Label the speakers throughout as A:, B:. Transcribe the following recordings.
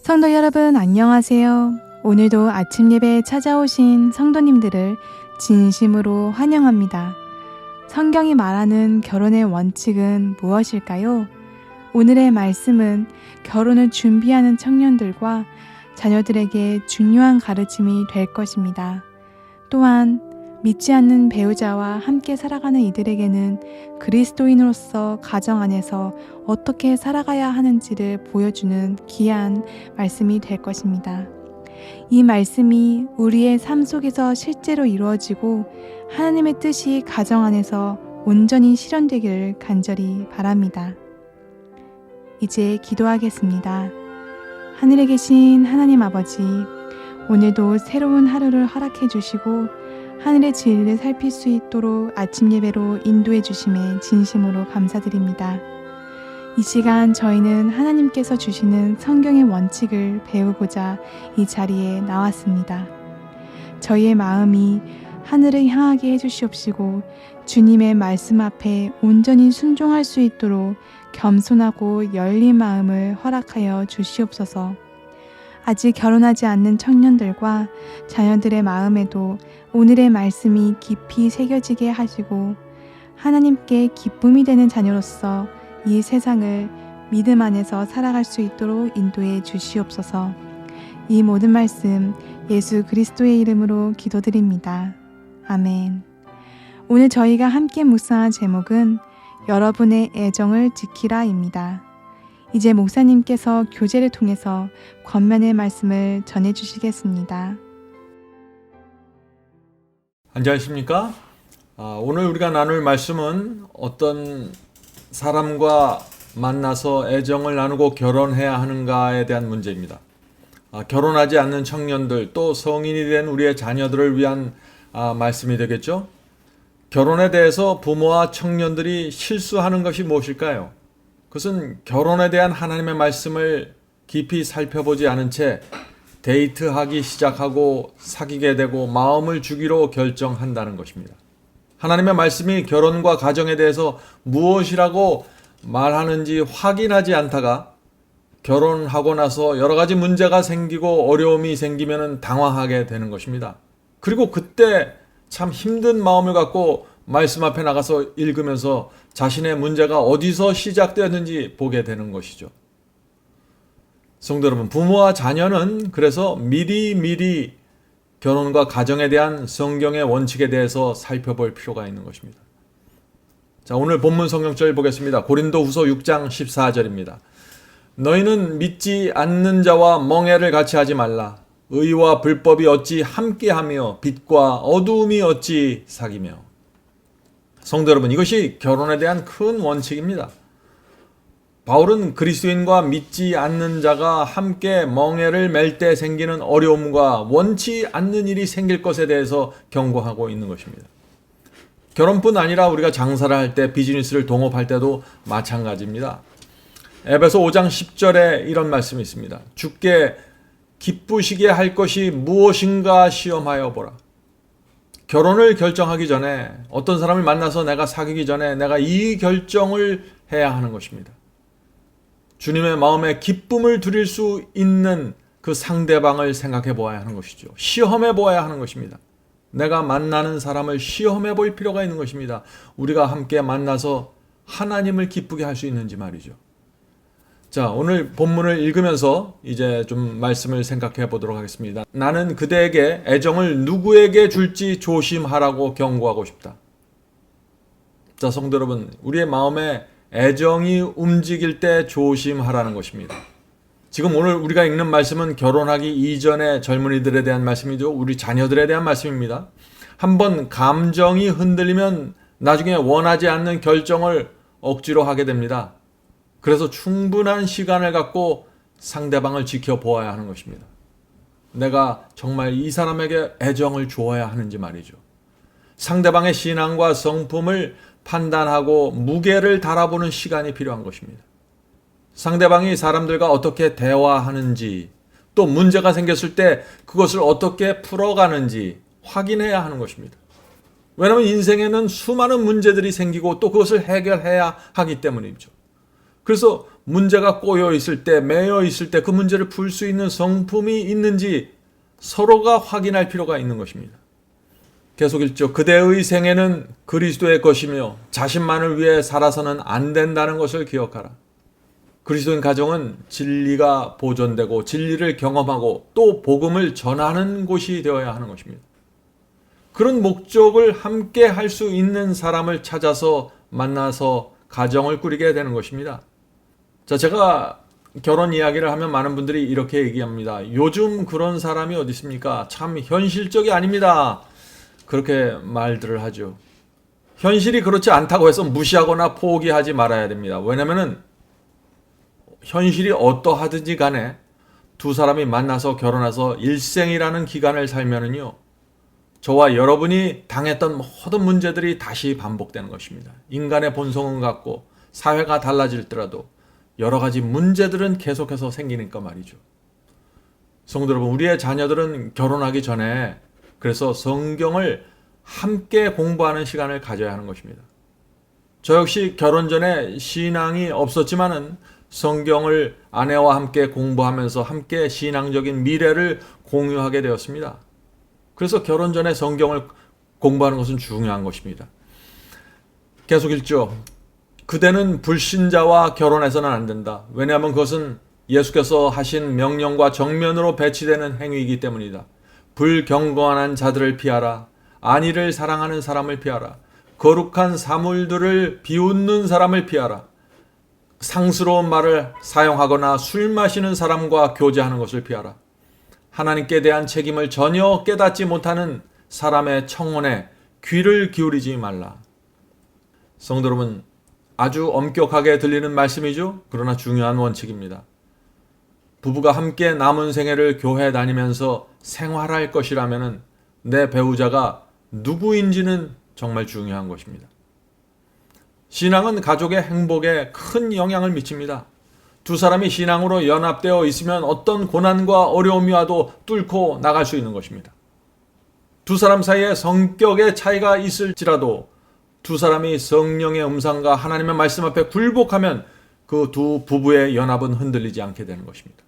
A: 성도 여러분 안녕하세요. 오늘도 아침 예배에 찾아오신 성도님들을 진심으로 환영합니다. 성경이 말하는 결혼의 원칙은 무엇일까요? 오늘의 말씀은 결혼을 준비하는 청년들과 자녀들에게 중요한 가르침이 될 것입니다. 또한 믿지 않는 배우자와 함께 살아가는 이들에게는 그리스도인으로서 가정 안에서 어떻게 살아가야 하는지를 보여주는 귀한 말씀이 될 것입니다. 이 말씀이 우리의 삶 속에서 실제로 이루어지고 하나님의 뜻이 가정 안에서 온전히 실현되기를 간절히 바랍니다. 이제 기도하겠습니다. 하늘에 계신 하나님 아버지, 오늘도 새로운 하루를 허락해 주시고 하늘의 진리를 살필 수 있도록 아침 예배로 인도해 주심에 진심으로 감사드립니다. 이 시간 저희는 하나님께서 주시는 성경의 원칙을 배우고자 이 자리에 나왔습니다. 저희의 마음이 하늘을 향하게 해주시옵시고 주님의 말씀 앞에 온전히 순종할 수 있도록 겸손하고 열린 마음을 허락하여 주시옵소서. 아직 결혼하지 않는 청년들과 자녀들의 마음에도 오늘의 말씀이 깊이 새겨지게 하시고 하나님께 기쁨이 되는 자녀로서 이 세상을 믿음 안에서 살아갈 수 있도록 인도해 주시옵소서. 이 모든 말씀 예수 그리스도의 이름으로 기도드립니다. 아멘. 오늘 저희가 함께 묵상한 제목은 여러분의 애정을 지키라입니다. 이제 목사님께서 교제를 통해서 권면의 말씀을 전해주시겠습니다.
B: 안녕하십니까? 오늘 우리가 나눌 말씀은 어떤 사람과 만나서 애정을 나누고 결혼해야 하는가에 대한 문제입니다. 결혼하지 않는 청년들 또 성인이 된 우리의 자녀들을 위한 말씀이 되겠죠? 결혼에 대해서 부모와 청년들이 실수하는 것이 무엇일까요? 그것은 결혼에 대한 하나님의 말씀을 깊이 살펴보지 않은 채 데이트하기 시작하고 사귀게 되고 마음을 주기로 결정한다는 것입니다. 하나님의 말씀이 결혼과 가정에 대해서 무엇이라고 말하는지 확인하지 않다가 결혼하고 나서 여러 가지 문제가 생기고 어려움이 생기면 당황하게 되는 것입니다. 그리고 그때 참 힘든 마음을 갖고 말씀 앞에 나가서 읽으면서 자신의 문제가 어디서 시작되었는지 보게 되는 것이죠. 성도 여러분, 부모와 자녀는 그래서 미리 결혼과 가정에 대한 성경의 원칙에 대해서 살펴볼 필요가 있는 것입니다. 자, 오늘 본문 성경절 보겠습니다. 고린도후서 6장 14절입니다. 너희는 믿지 않는 자와 멍에를 같이 하지 말라. 의와 불법이 어찌 함께하며 빛과 어두움이 어찌 사귀며. 성도 여러분, 이것이 결혼에 대한 큰 원칙입니다. 바울은 그리스도인과 믿지 않는 자가 함께 멍에를 맬 때 생기는 어려움과 원치 않는 일이 생길 것에 대해서 경고하고 있는 것입니다. 결혼뿐 아니라 우리가 장사를 할 때, 비즈니스를 동업할 때도 마찬가지입니다. 에베소 5장 10절에 이런 말씀이 있습니다. 주께 기쁘시게 할 것이 무엇인가 시험하여 보라. 결혼을 결정하기 전에, 어떤 사람을 만나서 내가 사귀기 전에 내가 이 결정을 해야 하는 것입니다. 주님의 마음에 기쁨을 드릴 수 있는 그 상대방을 생각해 보아야 하는 것이죠. 시험해 보아야 하는 것입니다. 내가 만나는 사람을 시험해 볼 필요가 있는 것입니다. 우리가 함께 만나서 하나님을 기쁘게 할 수 있는지 말이죠. 자, 오늘 본문을 읽으면서 이제 좀 말씀을 생각해 보도록 하겠습니다. 나는 그대에게 애정을 누구에게 줄지 조심하라고 경고하고 싶다. 자, 성도 여러분, 우리의 마음에 애정이 움직일 때 조심하라는 것입니다. 지금 오늘 우리가 읽는 말씀은 결혼하기 이전의 젊은이들에 대한 말씀이죠. 우리 자녀들에 대한 말씀입니다. 한번 감정이 흔들리면 나중에 원하지 않는 결정을 억지로 하게 됩니다. 그래서 충분한 시간을 갖고 상대방을 지켜보아야 하는 것입니다. 내가 정말 이 사람에게 애정을 주어야 하는지 말이죠. 상대방의 신앙과 성품을 판단하고 무게를 달아보는 시간이 필요한 것입니다. 상대방이 사람들과 어떻게 대화하는지, 또 문제가 생겼을 때 그것을 어떻게 풀어가는지 확인해야 하는 것입니다. 왜냐하면 인생에는 수많은 문제들이 생기고 또 그것을 해결해야 하기 때문이죠. 그래서 문제가 꼬여 있을 때, 매여 있을 때 그 문제를 풀 수 있는 성품이 있는지 서로가 확인할 필요가 있는 것입니다. 계속 읽죠. 그대의 생애는 그리스도의 것이며 자신만을 위해 살아서는 안 된다는 것을 기억하라. 그리스도인 가정은 진리가 보존되고 진리를 경험하고 또 복음을 전하는 곳이 되어야 하는 것입니다. 그런 목적을 함께 할 수 있는 사람을 찾아서 만나서 가정을 꾸리게 되는 것입니다. 자, 제가 결혼 이야기를 하면 많은 분들이 이렇게 얘기합니다. 요즘 그런 사람이 어디 있습니까? 참 현실적이 아닙니다. 그렇게 말들을 하죠. 현실이 그렇지 않다고 해서 무시하거나 포기하지 말아야 됩니다. 왜냐면은 현실이 어떠하든지 간에 두 사람이 만나서 결혼해서 일생이라는 기간을 살면은요, 저와 여러분이 당했던 모든 문제들이 다시 반복되는 것입니다. 인간의 본성은 같고 사회가 달라질더라도 여러 가지 문제들은 계속해서 생기니까 말이죠. 성도 여러분, 우리의 자녀들은 결혼하기 전에 그래서 성경을 함께 공부하는 시간을 가져야 하는 것입니다. 저 역시 결혼 전에 신앙이 없었지만은 성경을 아내와 함께 공부하면서 함께 신앙적인 미래를 공유하게 되었습니다. 그래서 결혼 전에 성경을 공부하는 것은 중요한 것입니다. 계속 읽죠. 그대는 불신자와 결혼해서는 안 된다. 왜냐하면 그것은 예수께서 하신 명령과 정면으로 배치되는 행위이기 때문이다. 불경건한 자들을 피하라. 안위를 사랑하는 사람을 피하라. 거룩한 사물들을 비웃는 사람을 피하라. 상스러운 말을 사용하거나 술 마시는 사람과 교제하는 것을 피하라. 하나님께 대한 책임을 전혀 깨닫지 못하는 사람의 청혼에 귀를 기울이지 말라. 성도 여러분, 아주 엄격하게 들리는 말씀이죠. 그러나 중요한 원칙입니다. 부부가 함께 남은 생애를 교회 다니면서 생활할 것이라면 내 배우자가 누구인지는 정말 중요한 것입니다. 신앙은 가족의 행복에 큰 영향을 미칩니다. 두 사람이 신앙으로 연합되어 있으면 어떤 고난과 어려움이 와도 뚫고 나갈 수 있는 것입니다. 두 사람 사이에 성격의 차이가 있을지라도 두 사람이 성령의 음성과 하나님의 말씀 앞에 굴복하면 그 두 부부의 연합은 흔들리지 않게 되는 것입니다.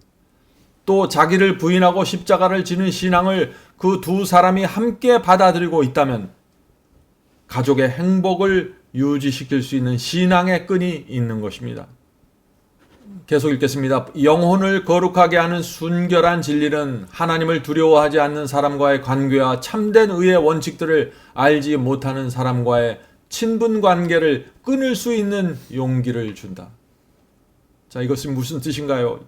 B: 또 자기를 부인하고 십자가를 지는 신앙을 그 두 사람이 함께 받아들이고 있다면 가족의 행복을 유지시킬 수 있는 신앙의 끈이 있는 것입니다. 계속 읽겠습니다. 영혼을 거룩하게 하는 순결한 진리는 하나님을 두려워하지 않는 사람과의 관계와 참된 의의 원칙들을 알지 못하는 사람과의 친분 관계를 끊을 수 있는 용기를 준다. 자, 이것이 무슨 뜻인가요?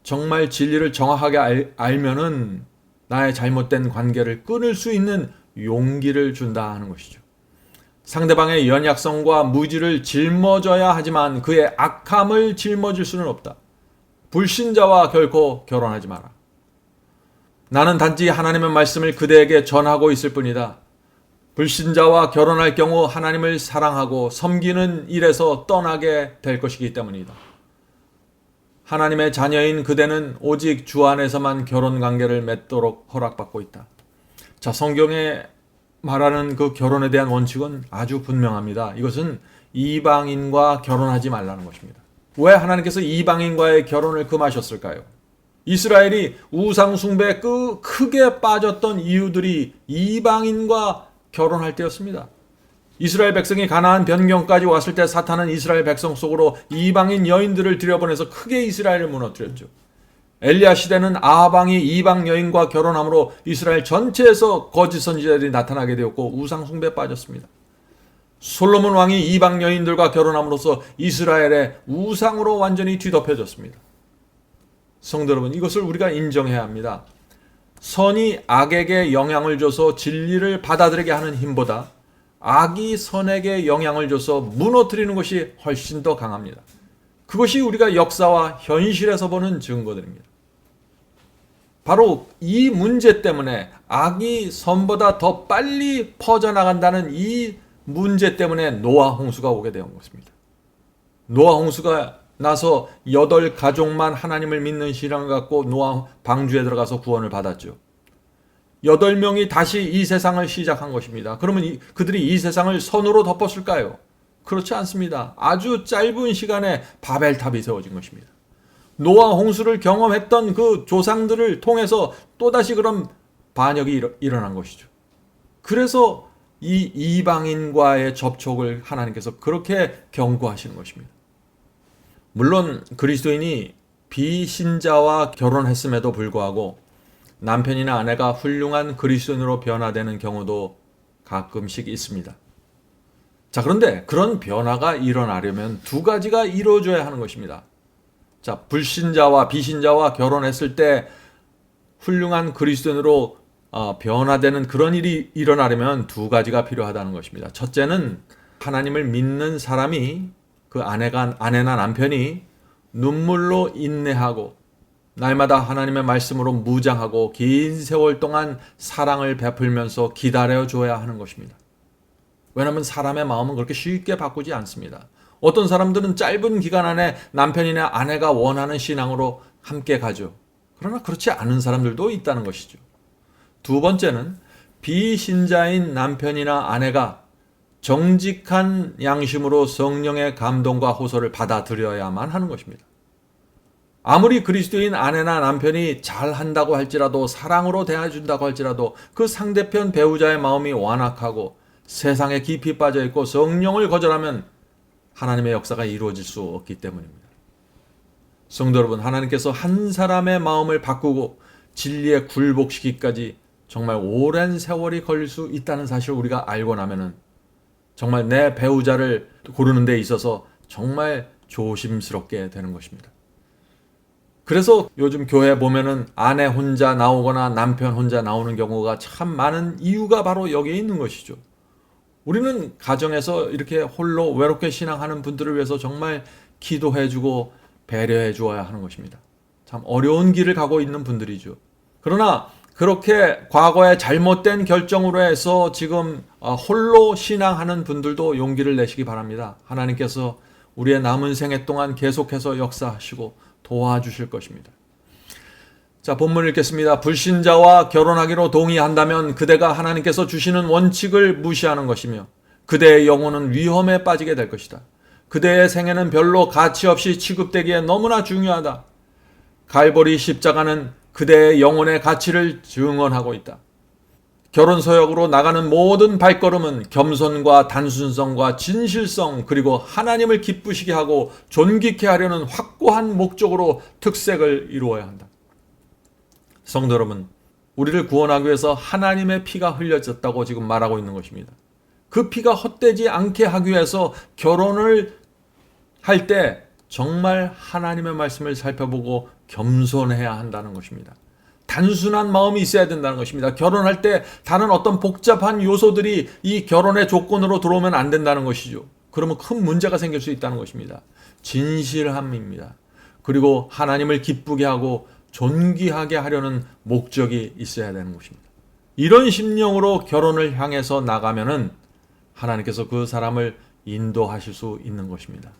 B: 정말 진리를 정확하게 알면은 나의 잘못된 관계를 끊을 수 있는 용기를 준다 하는 것이죠. 상대방의 연약성과 무지를 짊어져야 하지만 그의 악함을 짊어질 수는 없다. 불신자와 결코 결혼하지 마라. 나는 단지 하나님의 말씀을 그대에게 전하고 있을 뿐이다. 불신자와 결혼할 경우 하나님을 사랑하고 섬기는 일에서 떠나게 될 것이기 때문이다. 하나님의 자녀인 그대는 오직 주 안에서만 결혼 관계를 맺도록 허락받고 있다. 자, 성경에 말하는 그 결혼에 대한 원칙은 아주 분명합니다. 이것은 이방인과 결혼하지 말라는 것입니다. 왜 하나님께서 이방인과의 결혼을 금하셨을까요? 이스라엘이 우상 숭배에 크게 빠졌던 이유들이 이방인과 결혼할 때였습니다. 이스라엘 백성이 가나안 변경까지 왔을 때 사탄은 이스라엘 백성 속으로 이방인 여인들을 들여보내서 크게 이스라엘을 무너뜨렸죠. 엘리야 시대는 아방이 이방 여인과 결혼함으로 이스라엘 전체에서 거짓 선지자들이 나타나게 되었고 우상 숭배에 빠졌습니다. 솔로몬 왕이 이방 여인들과 결혼함으로써 이스라엘의 우상으로 완전히 뒤덮여졌습니다. 성도 여러분, 이것을 우리가 인정해야 합니다. 선이 악에게 영향을 줘서 진리를 받아들이게 하는 힘보다 악이 선에게 영향을 줘서 무너뜨리는 것이 훨씬 더 강합니다. 그것이 우리가 역사와 현실에서 보는 증거들입니다. 바로 이 문제 때문에 악이 선보다 더 빨리 퍼져나간다는 이 문제 때문에 노아 홍수가 오게 된 것입니다. 노아 홍수가 나서 8가족만 하나님을 믿는 신앙을 갖고 노아 방주에 들어가서 구원을 받았죠. 8명이 다시 이 세상을 시작한 것입니다. 그러면 그들이 이 세상을 선으로 덮었을까요? 그렇지 않습니다. 아주 짧은 시간에 바벨탑이 세워진 것입니다. 노아 홍수를 경험했던 그 조상들을 통해서 또다시 그런 반역이 일어난 것이죠. 그래서 이 이방인과의 접촉을 하나님께서 그렇게 경고하시는 것입니다. 물론 그리스도인이 비신자와 결혼했음에도 불구하고 남편이나 아내가 훌륭한 그리스도인으로 변화되는 경우도 가끔씩 있습니다. 자, 그런데 그런 변화가 일어나려면 두 가지가 이루어져야 하는 것입니다. 자, 불신자와 비신자와 결혼했을 때 훌륭한 그리스도인으로 변화되는 그런 일이 일어나려면 두 가지가 필요하다는 것입니다. 첫째는 하나님을 믿는 사람이 그 아내나 남편이 눈물로 인내하고 날마다 하나님의 말씀으로 무장하고 긴 세월 동안 사랑을 베풀면서 기다려줘야 하는 것입니다. 왜냐하면 사람의 마음은 그렇게 쉽게 바꾸지 않습니다. 어떤 사람들은 짧은 기간 안에 남편이나 아내가 원하는 신앙으로 함께 가죠. 그러나 그렇지 않은 사람들도 있다는 것이죠. 두 번째는 비신자인 남편이나 아내가 정직한 양심으로 성령의 감동과 호소를 받아들여야만 하는 것입니다. 아무리 그리스도인 아내나 남편이 잘한다고 할지라도 사랑으로 대해준다고 할지라도 그 상대편 배우자의 마음이 완악하고 세상에 깊이 빠져있고 성령을 거절하면 하나님의 역사가 이루어질 수 없기 때문입니다. 성도 여러분, 하나님께서 한 사람의 마음을 바꾸고 진리에 굴복시키기까지 정말 오랜 세월이 걸릴 수 있다는 사실을 우리가 알고 나면은 정말 내 배우자를 고르는 데 있어서 정말 조심스럽게 되는 것입니다. 그래서 요즘 교회 보면은 아내 혼자 나오거나 남편 혼자 나오는 경우가 참 많은 이유가 바로 여기에 있는 것이죠. 우리는 가정에서 이렇게 홀로 외롭게 신앙하는 분들을 위해서 정말 기도해주고 배려해 주어야 하는 것입니다. 참 어려운 길을 가고 있는 분들이죠. 그러나 그렇게 과거에 잘못된 결정으로 해서 지금 홀로 신앙하는 분들도 용기를 내시기 바랍니다. 하나님께서 우리의 남은 생애 동안 계속해서 역사하시고 도와주실 것입니다. 자, 본문 읽겠습니다. 불신자와 결혼하기로 동의한다면 그대가 하나님께서 주시는 원칙을 무시하는 것이며 그대의 영혼은 위험에 빠지게 될 것이다. 그대의 생애는 별로 가치 없이 취급되기에 너무나 중요하다. 갈보리 십자가는 그대의 영혼의 가치를 증언하고 있다. 결혼 서역으로 나가는 모든 발걸음은 겸손과 단순성과 진실성 그리고 하나님을 기쁘시게 하고 존귀케 하려는 확고한 목적으로 특색을 이루어야 한다. 성도 여러분, 우리를 구원하기 위해서 하나님의 피가 흘려졌다고 지금 말하고 있는 것입니다. 그 피가 헛되지 않게 하기 위해서 결혼을 할 때 정말 하나님의 말씀을 살펴보고 겸손해야 한다는 것입니다. 단순한 마음이 있어야 된다는 것입니다. 결혼할 때 다른 어떤 복잡한 요소들이 이 결혼의 조건으로 들어오면 안 된다는 것이죠. 그러면 큰 문제가 생길 수 있다는 것입니다. 진실함입니다. 그리고 하나님을 기쁘게 하고 존귀하게 하려는 목적이 있어야 되는 것입니다. 이런 심령으로 결혼을 향해서 나가면은 하나님께서 그 사람을 인도하실 수 있는 것입니다.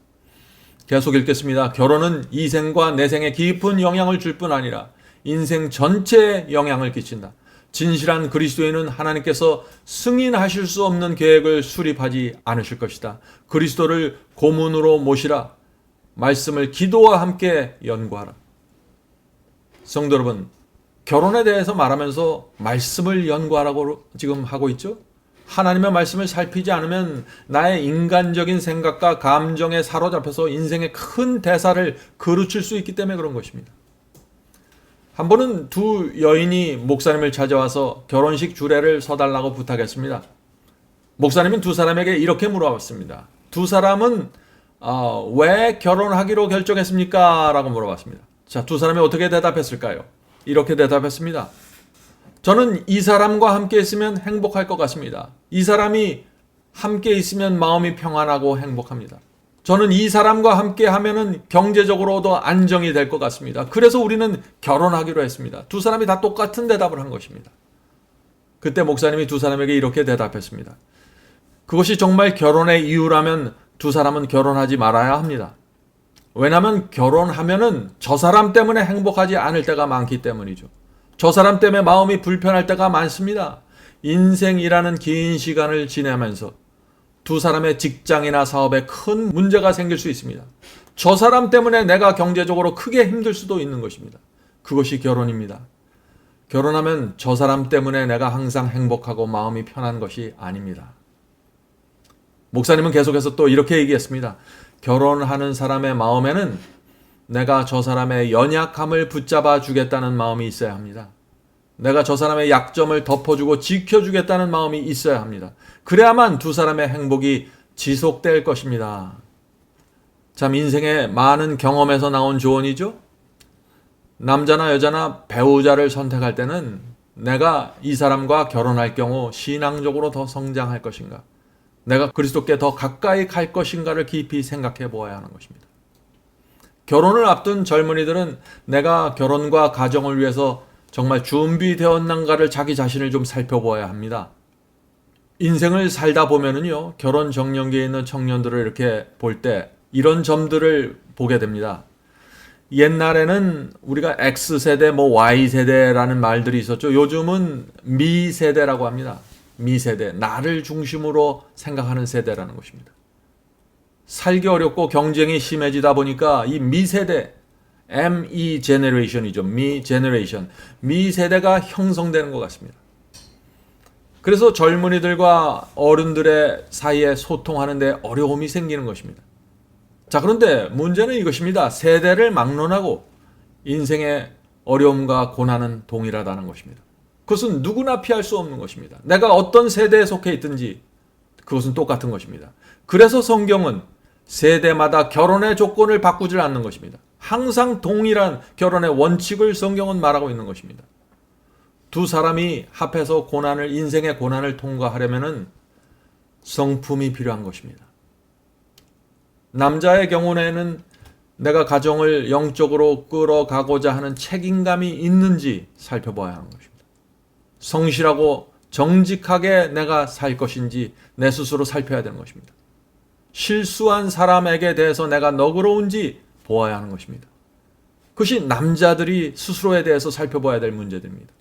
B: 계속 읽겠습니다. 결혼은 이 생과 내 생에 깊은 영향을 줄 뿐 아니라 인생 전체에 영향을 끼친다. 진실한 그리스도인은 하나님께서 승인하실 수 없는 계획을 수립하지 않으실 것이다. 그리스도를 고문으로 모시라. 말씀을 기도와 함께 연구하라. 성도 여러분, 결혼에 대해서 말하면서 말씀을 연구하라고 지금 하고 있죠? 하나님의 말씀을 살피지 않으면 나의 인간적인 생각과 감정에 사로잡혀서 인생의 큰 대사를 거르칠 수 있기 때문에 그런 것입니다. 한 번은 두 여인이 목사님을 찾아와서 결혼식 주례를 서달라고 부탁했습니다. 목사님은 두 사람에게 이렇게 물어봤습니다. 두 사람은 왜 결혼하기로 결정했습니까? 라고 물어봤습니다. 자, 두 사람이 어떻게 대답했을까요? 이렇게 대답했습니다. 저는 이 사람과 함께 있으면 행복할 것 같습니다. 이 사람이 함께 있으면 마음이 평안하고 행복합니다. 저는 이 사람과 함께 하면은 경제적으로도 안정이 될 것 같습니다. 그래서 우리는 결혼하기로 했습니다. 두 사람이 다 똑같은 대답을 한 것입니다. 그때 목사님이 두 사람에게 이렇게 대답했습니다. 그것이 정말 결혼의 이유라면 두 사람은 결혼하지 말아야 합니다. 왜냐하면 결혼하면은 저 사람 때문에 행복하지 않을 때가 많기 때문이죠. 저 사람 때문에 마음이 불편할 때가 많습니다. 인생이라는 긴 시간을 지내면서 두 사람의 직장이나 사업에 큰 문제가 생길 수 있습니다. 저 사람 때문에 내가 경제적으로 크게 힘들 수도 있는 것입니다. 그것이 결혼입니다. 결혼하면 저 사람 때문에 내가 항상 행복하고 마음이 편한 것이 아닙니다. 목사님은 계속해서 또 이렇게 얘기했습니다. 결혼하는 사람의 마음에는 내가 저 사람의 연약함을 붙잡아 주겠다는 마음이 있어야 합니다. 내가 저 사람의 약점을 덮어주고 지켜주겠다는 마음이 있어야 합니다. 그래야만 두 사람의 행복이 지속될 것입니다. 참 인생의 많은 경험에서 나온 조언이죠. 남자나 여자나 배우자를 선택할 때는 내가 이 사람과 결혼할 경우 신앙적으로 더 성장할 것인가, 내가 그리스도께 더 가까이 갈 것인가를 깊이 생각해 보아야 하는 것입니다. 결혼을 앞둔 젊은이들은 내가 결혼과 가정을 위해서 정말 준비되었는가를 자기 자신을 좀 살펴보아야 합니다. 인생을 살다 보면은요, 결혼 정년기에 있는 청년들을 이렇게 볼 때 이런 점들을 보게 됩니다. 옛날에는 우리가 X세대, Y세대라는 말들이 있었죠. 요즘은 미세대라고 합니다. 미세대, 나를 중심으로 생각하는 세대라는 것입니다. 살기 어렵고 경쟁이 심해지다 보니까 이 미세대, ME 제너레이션이죠. 미 제너레이션, 미세대가 형성되는 것 같습니다. 그래서 젊은이들과 어른들의 사이에 소통하는데 어려움이 생기는 것입니다. 자, 그런데 문제는 이것입니다. 세대를 막론하고 인생의 어려움과 고난은 동일하다는 것입니다. 그것은 누구나 피할 수 없는 것입니다. 내가 어떤 세대에 속해 있든지 그것은 똑같은 것입니다. 그래서 성경은 세대마다 결혼의 조건을 바꾸질 않는 것입니다. 항상 동일한 결혼의 원칙을 성경은 말하고 있는 것입니다. 두 사람이 합해서 인생의 고난을 통과하려면은 성품이 필요한 것입니다. 남자의 경우에는 내가 가정을 영적으로 끌어가고자 하는 책임감이 있는지 살펴봐야 하는 것입니다. 성실하고 정직하게 내가 살 것인지 내 스스로 살펴야 되는 것입니다. 실수한 사람에게 대해서 내가 너그러운지 보아야 하는 것입니다. 그것이 남자들이 스스로에 대해서 살펴봐야 될 문제들입니다.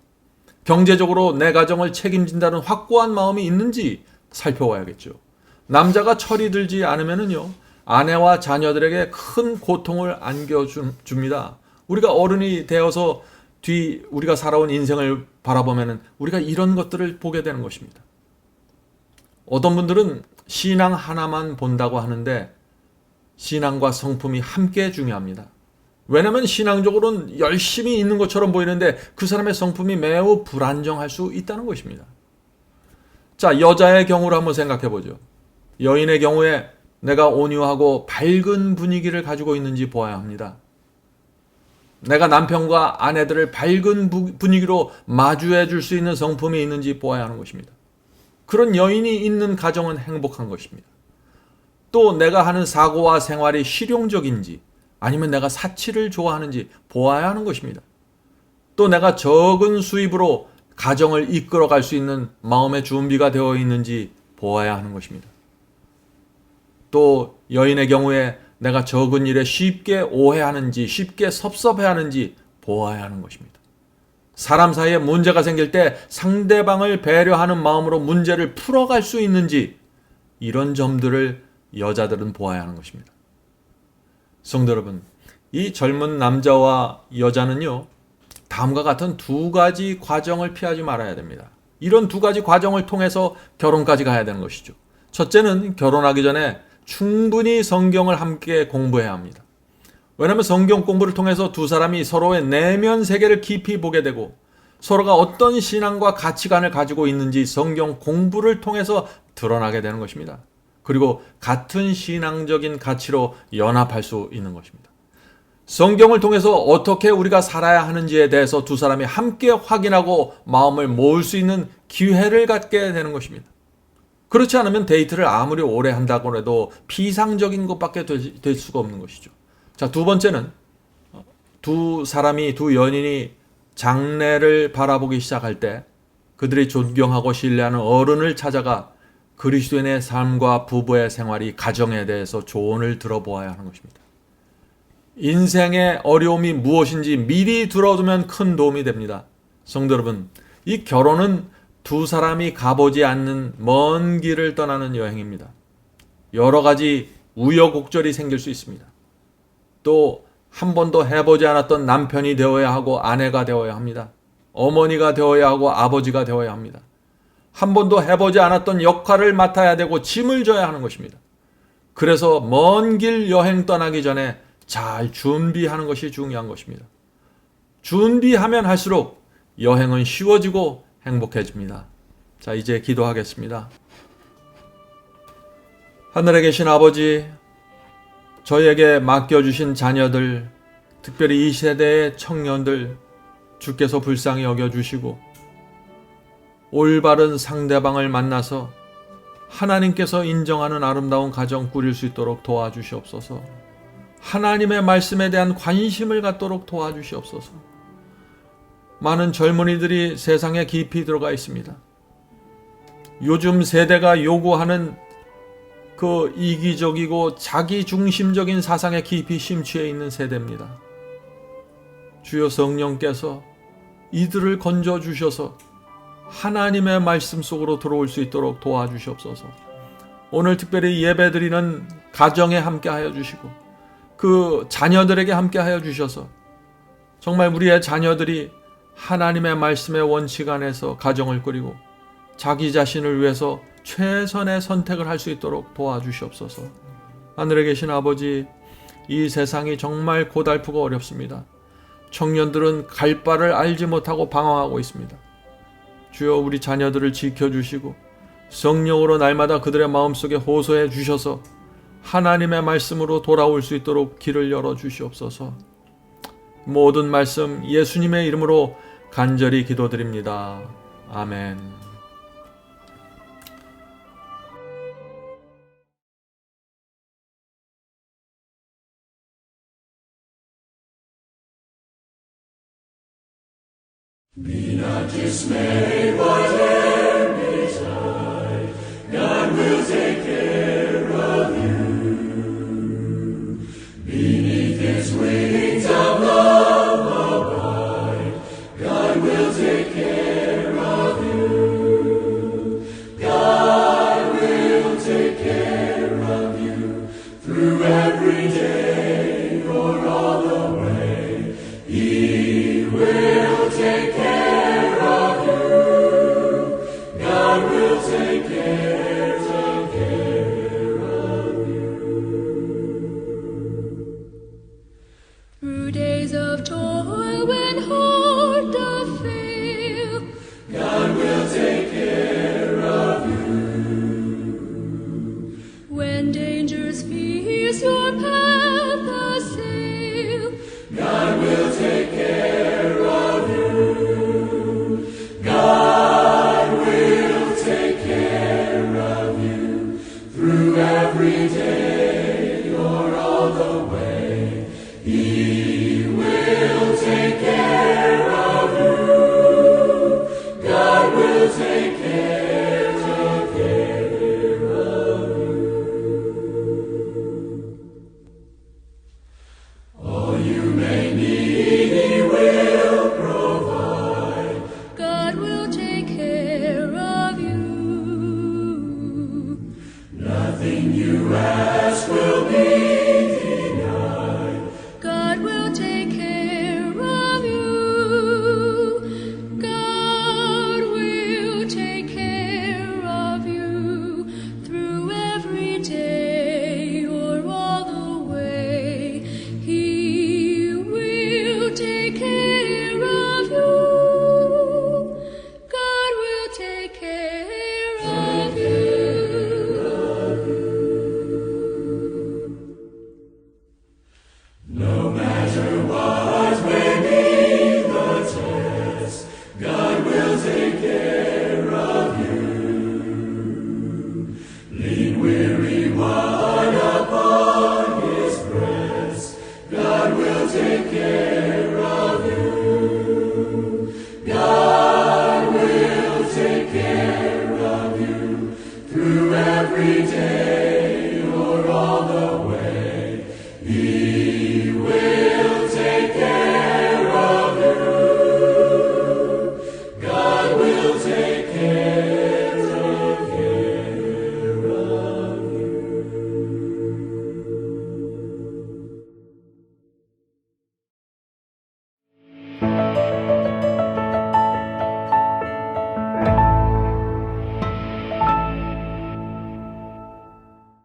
B: 경제적으로 내 가정을 책임진다는 확고한 마음이 있는지 살펴봐야겠죠. 남자가 철이 들지 않으면은요, 아내와 자녀들에게 큰 고통을 안겨줍니다. 우리가 어른이 되어서 우리가 살아온 인생을 바라보면은 우리가 이런 것들을 보게 되는 것입니다. 어떤 분들은 신앙 하나만 본다고 하는데 신앙과 성품이 함께 중요합니다. 왜냐하면 신앙적으로는 열심히 있는 것처럼 보이는데 그 사람의 성품이 매우 불안정할 수 있다는 것입니다. 자, 여자의 경우를 한번 생각해 보죠. 여인의 경우에 내가 온유하고 밝은 분위기를 가지고 있는지 보아야 합니다. 내가 남편과 아내들을 밝은 분위기로 마주해 줄 수 있는 성품이 있는지 보아야 하는 것입니다. 그런 여인이 있는 가정은 행복한 것입니다. 또 내가 하는 사고와 생활이 실용적인지 아니면 내가 사치를 좋아하는지 보아야 하는 것입니다. 또 내가 적은 수입으로 가정을 이끌어갈 수 있는 마음의 준비가 되어 있는지 보아야 하는 것입니다. 또 여인의 경우에 내가 적은 일에 쉽게 오해하는지 쉽게 섭섭해하는지 보아야 하는 것입니다. 사람 사이에 문제가 생길 때 상대방을 배려하는 마음으로 문제를 풀어갈 수 있는지 이런 점들을 여자들은 보아야 하는 것입니다. 성도 여러분, 이 젊은 남자와 여자는요, 다음과 같은 두 가지 과정을 피하지 말아야 됩니다. 이런 두 가지 과정을 통해서 결혼까지 가야 되는 것이죠. 첫째는 결혼하기 전에 충분히 성경을 함께 공부해야 합니다. 왜냐하면 성경 공부를 통해서 두 사람이 서로의 내면 세계를 깊이 보게 되고 서로가 어떤 신앙과 가치관을 가지고 있는지 성경 공부를 통해서 드러나게 되는 것입니다. 그리고 같은 신앙적인 가치로 연합할 수 있는 것입니다. 성경을 통해서 어떻게 우리가 살아야 하는지에 대해서 두 사람이 함께 확인하고 마음을 모을 수 있는 기회를 갖게 되는 것입니다. 그렇지 않으면 데이트를 아무리 오래 한다고 해도 피상적인 것밖에 될 수가 없는 것이죠. 자, 두 번째는 두 연인이 장래를 바라보기 시작할 때 그들이 존경하고 신뢰하는 어른을 찾아가 그리스도인의 삶과 부부의 생활이 가정에 대해서 조언을 들어보아야 하는 것입니다. 인생의 어려움이 무엇인지 미리 들어두면 큰 도움이 됩니다. 성도 여러분, 이 결혼은 두 사람이 가보지 않는 먼 길을 떠나는 여행입니다. 여러 가지 우여곡절이 생길 수 있습니다. 또 한 번도 해보지 않았던 남편이 되어야 하고 아내가 되어야 합니다. 어머니가 되어야 하고 아버지가 되어야 합니다. 한 번도 해보지 않았던 역할을 맡아야 되고 짐을 져야 하는 것입니다. 그래서 먼 길 여행 떠나기 전에 잘 준비하는 것이 중요한 것입니다. 준비하면 할수록 여행은 쉬워지고 행복해집니다. 자, 이제 기도하겠습니다. 하늘에 계신 아버지, 저희에게 맡겨주신 자녀들, 특별히 이 세대의 청년들, 주께서 불쌍히 여겨주시고 올바른 상대방을 만나서 하나님께서 인정하는 아름다운 가정 꾸릴 수 있도록 도와주시옵소서. 하나님의 말씀에 대한 관심을 갖도록 도와주시옵소서. 많은 젊은이들이 세상에 깊이 들어가 있습니다. 요즘 세대가 요구하는 그 이기적이고 자기중심적인 사상에 깊이 심취해 있는 세대입니다. 주여 성령께서 이들을 건져주셔서 하나님의 말씀 속으로 들어올 수 있도록 도와주시옵소서. 오늘 특별히 예배드리는 가정에 함께하여 주시고 그 자녀들에게 함께하여 주셔서 정말 우리의 자녀들이 하나님의 말씀의 원칙 안에서 가정을 꾸리고 자기 자신을 위해서 최선의 선택을 할 수 있도록 도와주시옵소서. 하늘에 계신 아버지, 이 세상이 정말 고달프고 어렵습니다. 청년들은 갈 바를 알지 못하고 방황하고 있습니다. 주여 우리 자녀들을 지켜주시고 성령으로 날마다 그들의 마음속에 호소해 주셔서 하나님의 말씀으로 돌아올 수 있도록 길을 열어주시옵소서. 모든 말씀 예수님의 이름으로 간절히 기도드립니다. 아멘.
C: Be not dismayed, whate'er betide, God will take care of you. Beneath His wings of love abide, God will take care of you. God will take care of you through every day or all the way. He will take care